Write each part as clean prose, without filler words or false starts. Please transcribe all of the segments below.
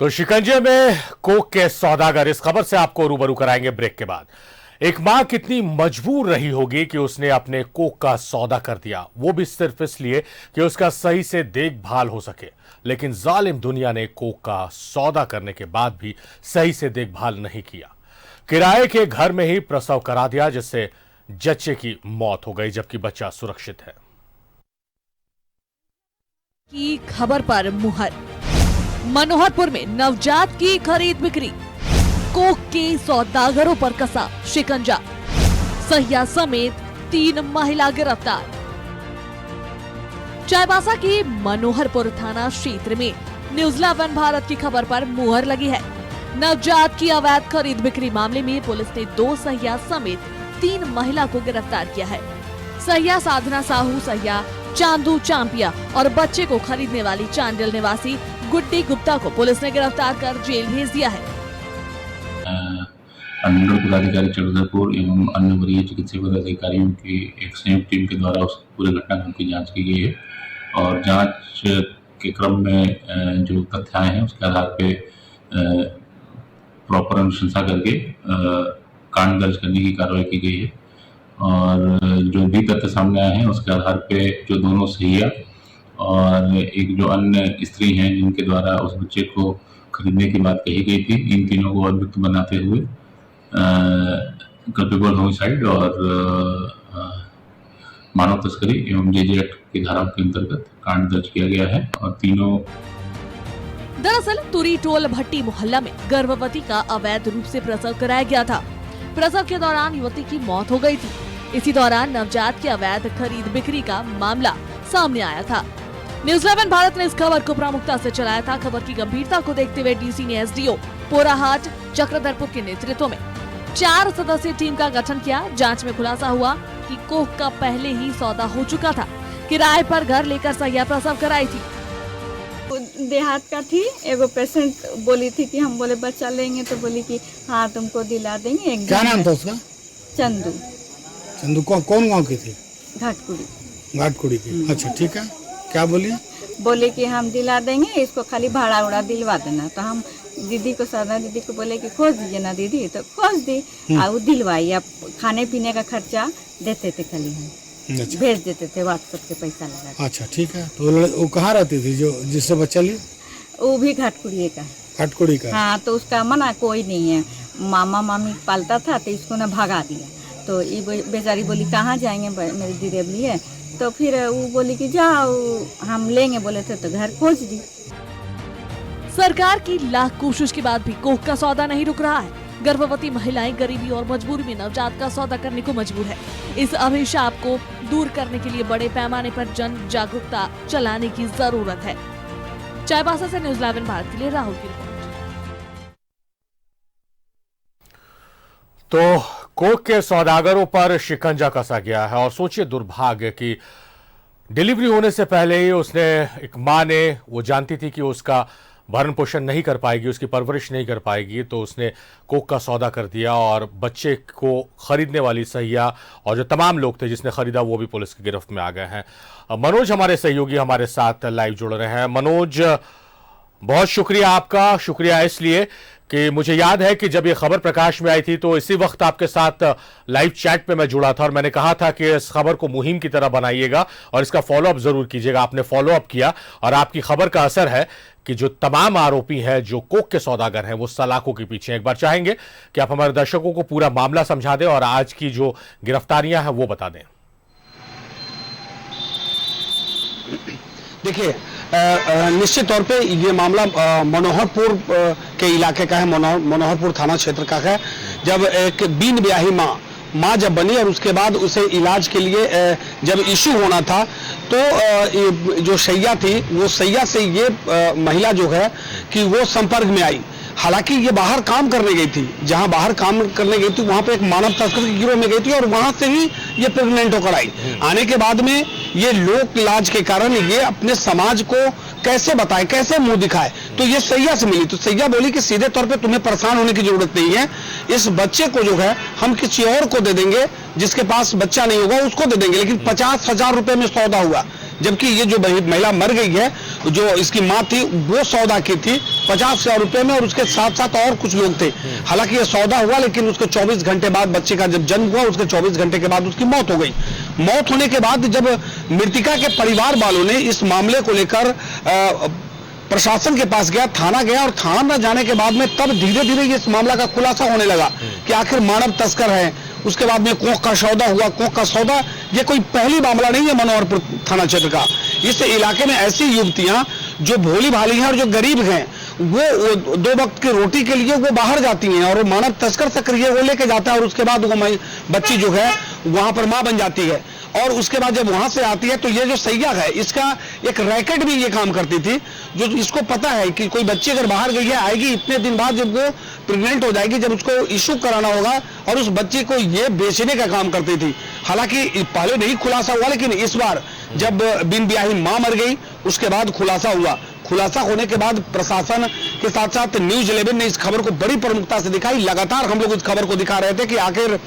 तो शिकंजे में कोक के सौदागर, इस खबर से आपको रूबरू कराएंगे ब्रेक के बाद। एक मां कितनी मजबूर रही होगी कि उसने अपने कोक का सौदा कर दिया, वो भी सिर्फ इसलिए कि उसका सही से देखभाल हो सके। लेकिन जालिम दुनिया ने कोक का सौदा करने के बाद भी सही से देखभाल नहीं किया। किराए के घर में ही प्रसव करा दिया, जिससे जच्चे की मौत हो गई, जबकि बच्चा सुरक्षित है। की खबर पर मुहर। मनोहरपुर में नवजात की खरीद बिक्री, कोक के सौदागरों पर कसा शिकंजा, सहिया समेत 3 महिला गिरफ्तार। चाईबासा के मनोहरपुर थाना क्षेत्र में न्यूज 11 भारत की खबर पर मुहर लगी है। नवजात की अवैध खरीद बिक्री मामले में पुलिस ने 2 सहिया समेत 3 महिला को गिरफ्तार किया है। सहिया साधना साहू, सहिया चांदू चांपिया और बच्चे को खरीदने वाली चांडिल निवासी गुड्डी गुप्ता को पुलिस ने गिरफ्तार कर जेल भेज दिया है। अनुमंडल पदाधिकारी चक्रधरपुर एवं अन्य वरीय चिकित्सा पदाधिकारियों की एक संयुक्त टीम के द्वारा उस पूरे घटनाक्रम की जांच की गई है और जांच के क्रम में जो तथ्य आए हैं उसके आधार पे प्रॉपर अनुशंसा करके कांड दर्ज करने की कार्रवाई की गई है। और जो भी तथ्य सामने आए हैं उसके आधार पे जो दोनों सहिया और एक जो अन्य स्त्री हैं जिनके द्वारा उस बच्चे को खरीदने की बात कही गई थी, इन तीनों को अभियुक्त बनाते हुए कल्पेबल होमिसाइड और मानव तस्करी एवं जेजे एक्ट की धाराओं के अंतर्गत कांड दर्ज किया गया है। और तीनों दरअसल तुरी टोल भट्टी मोहल्ला में गर्भवती का अवैध रूप से प्रसव कराया गया था। प्रसव के दौरान युवती की मौत हो गई थी। इसी दौरान नवजात की अवैध खरीद बिक्री का मामला सामने आया था। न्यूज 11 भारत ने इस खबर को प्रमुखता से चलाया था। खबर की गंभीरता को देखते हुए डीसी ने एसडीओ पोराहाट चक्रधरपुर के नेतृत्व में 4 सदस्यीय टीम का गठन किया। जांच में खुलासा हुआ कि कोक का पहले ही सौदा हो चुका था। किराए पर घर लेकर सहिया प्रसव कराई थी। देहात का थी, एगो पेशेंट बोली थी कि हम बोले बच्चा लेंगे, तो बोली कि हाँ तुमको दिला देंगे। एक क्या नाम था उसका? चंदू। चंदू कौन गांव की थी? घाटकुड़ी की। अच्छा ठीक है, क्या बोली? बोले कि हम दिला देंगे, इसको खाली भाड़ा उड़ा दिलवा देना। तो हम दीदी को, सादा दीदी को बोले कि खोज दीजिए ना दीदी, तो खोज दी और वो दिलवाई। अब खाने पीने का खर्चा देते थे, खाली हम भेज देते थे, व्हाट्सएप के पैसा लगा। अच्छा ठीक है, तो वो कहाँ रहती थी जो जिससे बच्चा ली? वो भी घाटकुड़ी का। हाँ, तो उसका मना कोई नहीं है, मामा मामी पालता था, तो इसको ना भगा दिया। तो ये बेचारी बोली कहाँ जाएंगे, मेरी दीदी लिए। तो फिर वो बोली कि जाओ हम लेंगे, बोले थे तो घर खोज दी। सरकार की लाख कोशिश के बाद भी कोक का सौदा नहीं रुक रहा है। गर्भवती महिलाएं गरीबी और मजबूरी में नवजात का सौदा करने को मजबूर है। इस अभिशाप को दूर करने के लिए बड़े पैमाने पर जन जागरूकता चलाने की जरूरत है। चाईबासा से न्यूज 11 भारत के लिए राहुल की रिपोर्ट। तो कोक के सौदागरों पर शिकंजा कसा गया है और सोचिए दुर्भाग्य कि डिलीवरी होने से पहले ही उसने, एक मां ने, वो जानती थी कि उसका भरण पोषण नहीं कर पाएगी, उसकी परवरिश नहीं कर पाएगी, तो उसने कोक का सौदा कर दिया और बच्चे को खरीदने वाली सहिया और जो तमाम लोग थे जिसने खरीदा वो भी पुलिस की गिरफ्त में आ गए हैं। मनोज हमारे सहयोगी हमारे साथ लाइव जुड़ रहे हैं। मनोज, बहुत शुक्रिया आपका। शुक्रिया इसलिए कि मुझे याद है कि जब ये खबर प्रकाश में आई थी तो इसी वक्त आपके साथ लाइव चैट पे मैं जुड़ा था और मैंने कहा था कि इस खबर को मुहिम की तरह बनाइएगा और इसका फॉलोअप जरूर कीजिएगा। आपने फॉलोअप किया और आपकी खबर का असर है कि जो तमाम आरोपी हैं, जो कोक के सौदागर हैं, वो सलाखों के पीछे हैं। एक बार चाहेंगे कि आप हमारे दर्शकों को पूरा मामला समझा दें और आज की जो गिरफ्तारियां हैं वो बता दें। देखिए, निश्चित तौर पे ये मामला मनोहरपुर के इलाके का है, मनोहरपुर थाना क्षेत्र का है। जब एक बिन ब्याही माँ जब बनी और उसके बाद उसे इलाज के लिए जब इशू होना था, तो जो सैया थी, वो सैया से ये महिला जो है कि वो संपर्क में आई। हालांकि ये बाहर काम करने गई थी, जहां बाहर काम करने गई थी वहां पे एक मानव तस्कर के गिरोह में गई थी और वहां से ही ये प्रेग्नेंट होकर आई। आने के बाद में ये लोक लाज के कारण ये अपने समाज को कैसे बताए, कैसे मुंह दिखाए, तो ये सैया से मिली। तो सैया बोली कि सीधे तौर पे तुम्हें परेशान होने की जरूरत नहीं है, इस बच्चे को जो है हम किसी और को दे देंगे, जिसके पास बच्चा नहीं होगा उसको दे देंगे, लेकिन 50,000 रुपए में सौदा हुआ। जबकि ये जो महिला मर गई है, जो इसकी माँ थी, वो सौदा की थी 50,000 रुपए में, और उसके साथ साथ और कुछ लोग थे। हालांकि ये सौदा हुआ, लेकिन उसके 24 घंटे बाद, बच्चे का जब जन्म हुआ उसके 24 घंटे के बाद उसकी मौत हो गई। मौत होने के बाद जब मृतिका के परिवार वालों ने इस मामले को लेकर प्रशासन के पास गया, थाना गया, और थाना जाने के बाद में तब धीरे धीरे इस मामला का खुलासा होने लगा कि आखिर मानव तस्कर है। उसके बाद में कोख का सौदा हुआ। कोख का सौदा ये कोई पहली मामला नहीं है मनोहरपुर थाना क्षेत्र का। इस इलाके में ऐसी युवतियां जो भोली भाली हैं और जो गरीब हैं, वो 2 वक्त की रोटी के लिए वो बाहर जाती हैं, और वो मानव तस्कर सक्रिय वो लेके जाता है, और उसके बाद वो बच्ची जो है वहां पर मां बन जाती है। और उसके बाद जब वहां से आती है तो ये जो सैया है, इसका एक रैकेट भी ये काम करती थी, जो इसको पता है कि कोई बच्ची अगर बाहर गई है, आएगी इतने दिन बाद, जब वो प्रेग्नेंट हो जाएगी, जब उसको इशू कराना होगा, और उस बच्ची को ये बेचने का काम करती थी। हालांकि पहले नहीं खुलासा हुआ, लेकिन इस बार जब बिन ब्याही मां मर गई, उसके बाद खुलासा हुआ। खुलासा होने के बाद प्रशासन के साथ साथ न्यूज 11 ने इस खबर को बड़ी प्रमुखता से दिखाई। लगातार हम लोग इस खबर को दिखा रहे थे कि आखिर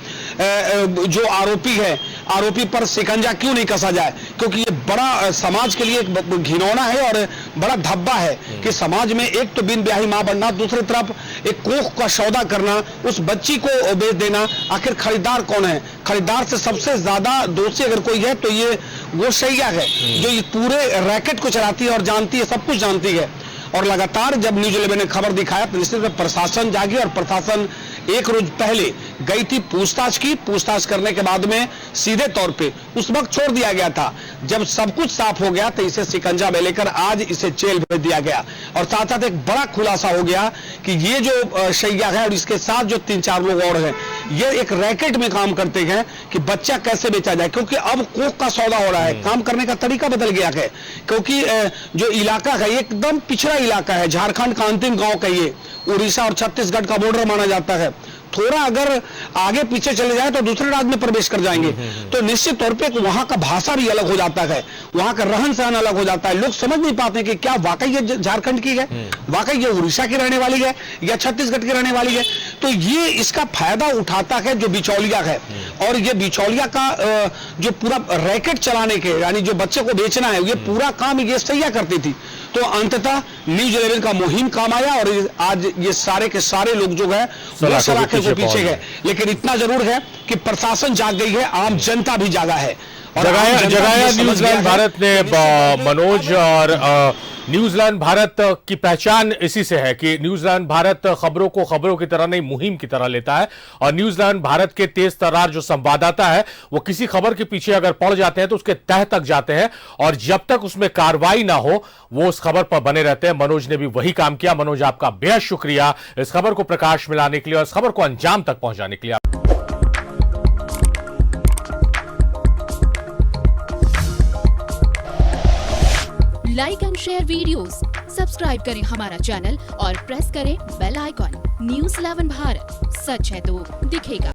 जो आरोपी है, आरोपी पर शिकंजा क्यों नहीं कसा जाए, क्योंकि ये बड़ा समाज के लिए एक घिनौना है और बड़ा धब्बा है कि समाज में एक तो बिन ब्याही मां बनना, दूसरी तरफ एक कोख का सौदा करना, उस बच्ची को बेच देना। आखिर खरीदार कौन है? खरीदार से सबसे ज्यादा दोषी अगर कोई है तो ये वो सैया है, जो ये पूरे रैकेट को चलाती है और जानती है, सब कुछ जानती है। और लगातार जब न्यूज 11 ने खबर दिखाया तो निश्चित रूप से प्रशासन जागी, और प्रशासन एक रोज पहले गई थी, पूछताछ की। पूछताछ करने के बाद में सीधे तौर पे उस वक्त छोड़ दिया गया था। जब सब कुछ साफ हो गया तो इसे शिकंजा में लेकर आज इसे जेल भेज दिया गया, और साथ साथ एक बड़ा खुलासा हो गया कि ये जो सैया है और इसके साथ जो 3-4 लोग और हैं, ये एक रैकेट में काम करते हैं कि बच्चा कैसे बेचा जाए, क्योंकि अब कोख का सौदा हो रहा है। काम करने का तरीका बदल गया है, क्योंकि जो इलाका है एकदम पिछड़ा इलाका है, झारखंड का अंतिम गांव का ये, उड़ीसा और छत्तीसगढ़ का बॉर्डर माना जाता है। थोड़ा अगर आगे पीछे चले जाए तो दूसरे राज्य में प्रवेश कर जाएंगे, तो निश्चित तौर पे वहां का भाषा भी अलग हो जाता है, वहां का रहन सहन अलग हो जाता है। लोग समझ नहीं पाते कि क्या वाकई ये झारखंड की है, वाकई ये उड़ीसा की रहने वाली है या छत्तीसगढ़ की रहने वाली है। तो ये इसका फायदा उठाता है जो बिचौलिया है, और ये बिचौलिया का जो पूरा रैकेट चलाने के, यानी जो बच्चे को बेचना है, ये पूरा काम ये सैया करती थी। तो अंततः न्यूज 11 का मुहिम काम आया, और आज ये सारे के सारे लोग जो है वो सलाखे को पीछे है। लेकिन इतना जरूर है कि प्रशासन जाग गई है, आम जनता भी जागा है। जगाया न्यूजीलैंड भारत ने मनोज, और न्यूजीलैंड भारत की पहचान इसी से है कि न्यूजीलैंड भारत खबरों को खबरों की तरह नहीं, मुहिम की तरह लेता है। और न्यूजीलैंड भारत के तेज तर्रार जो संवाददाता है, वो किसी खबर के पीछे अगर पड़ जाते हैं तो उसके तह तक जाते हैं, और जब तक उसमें कार्रवाई ना हो वो उस खबर पर बने रहते हैं। मनोज ने भी वही काम किया। मनोज, आपका बेहद शुक्रिया इस खबर को प्रकाश में लाने के लिए और इस खबर को अंजाम तक पहुंचाने के लिए। Like and share videos, subscribe करें हमारा चैनल और प्रेस करें बेल आइकॉन। न्यूज़ 11 भारत, सच है तो दिखेगा।